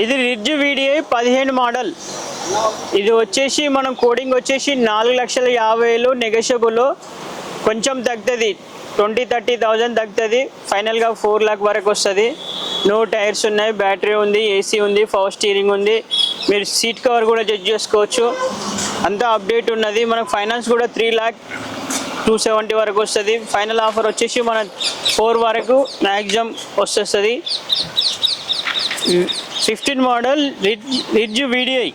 ఇది ridge VDI 15 model. ఇది వచ్చేసి మనం కోడింగ్ వచ్చేసి 4,50,000 నెగోషియబుల్, కొంచెం తగ్గుతుంది, 20-30,000 తగ్గుతుంది. ఫైనల్గా 4 lakh వరకు వస్తుంది. నో టైర్స్ ఉన్నాయి, బ్యాటరీ ఉంది, AC ఉంది, పవర్ స్టీరింగ్ ఉంది. మీరు సీట్ కవర్ కూడా చెక్ చేసుకోవచ్చు, అంతా అప్డేట్ ఉన్నది. మనకు ఫైనాన్స్ కూడా 3,270,000 వరకు వస్తుంది. ఫైనల్ ఆఫర్ వచ్చేసి మన 4 వరకు మ్యాక్సిమం వస్తుంది. 15 model Ritz VDI,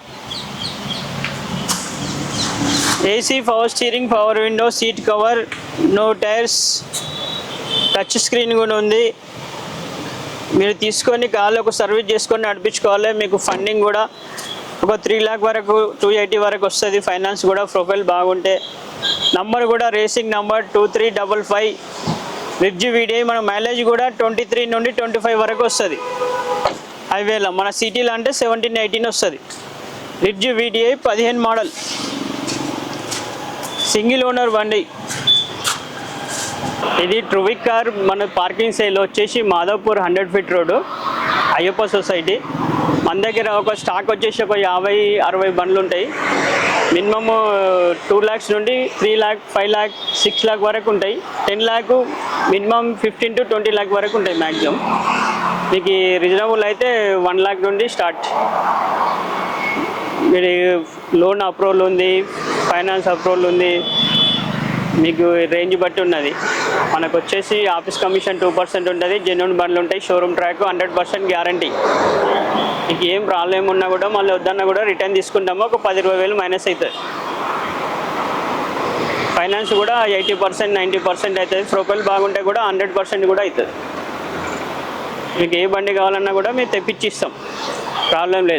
AC, power steering, power window, seat cover, no tyres, touch screen కూడా ఉంది. మీరు తీసుకొని కాళ్ళు ఒక సర్వీస్ చేసుకొని నడిపించుకోవాలి. మీకు ఫండింగ్ కూడా ఒక 3 lakh వరకు 280 వరకు వస్తుంది. ఫైనాన్స్ కూడా ప్రొఫైల్ బాగుంటే. నంబర్ కూడా రేసింగ్ నంబర్ 2355 రిడ్జ్ VDI. మన మైలేజ్ కూడా 23 నుండి 25 వరకు వస్తుంది. హైవేలో మన సిటీలో అంటే 17-18 వస్తుంది. Ridge VDI 15 model, single owner బండి. ఇది ట్రువిక్ కార్. మన పార్కింగ్ సైడ్ వచ్చేసి Madhavpur 100 feet road, Ayyappa society. మన దగ్గర ఒక స్టాక్ వచ్చేసి ఒక 50-60 బండ్లు ఉంటాయి. మినిమమ్ 2 lakhs నుండి 3 lakh, 5 lakh, 6 lakh వరకు ఉంటాయి. 10 lakh మినిమం, 15 to 20 lakh వరకు ఉంటాయి మ్యాక్సిమం. మీకు రీజనబుల్ అయితే 1 lakh నుండి స్టార్ట్. మీరు లోన్ అప్రూవల్ ఉంది, ఫైనాన్స్ అప్రూవల్ ఉంది, మీకు రేంజ్ బట్టి ఉన్నది. మనకు వచ్చేసి ఆఫీస్ కమిషన్ 2% ఉంటుంది. జెన్యూన్ బండ్లు ఉంటాయి, షోరూమ్ ట్రాక్, 100% గ్యారంటీ. మీకు ఏం ప్రాబ్లం ఉన్నా కూడా మళ్ళీ వద్దన్నా కూడా రిటర్న్ తీసుకుంటాము. ఒక 10-20 మైనస్ అవుతుంది. ఫైనాన్స్ కూడా 80%, 90% అవుతుంది. ప్రొఫైల్ బాగుంటే కూడా 100% కూడా అవుతుంది. మీకు ఏ బండి కావాలన్నా కూడా మేము తెప్పించి ఇస్తాం, ప్రాబ్లం లేదు.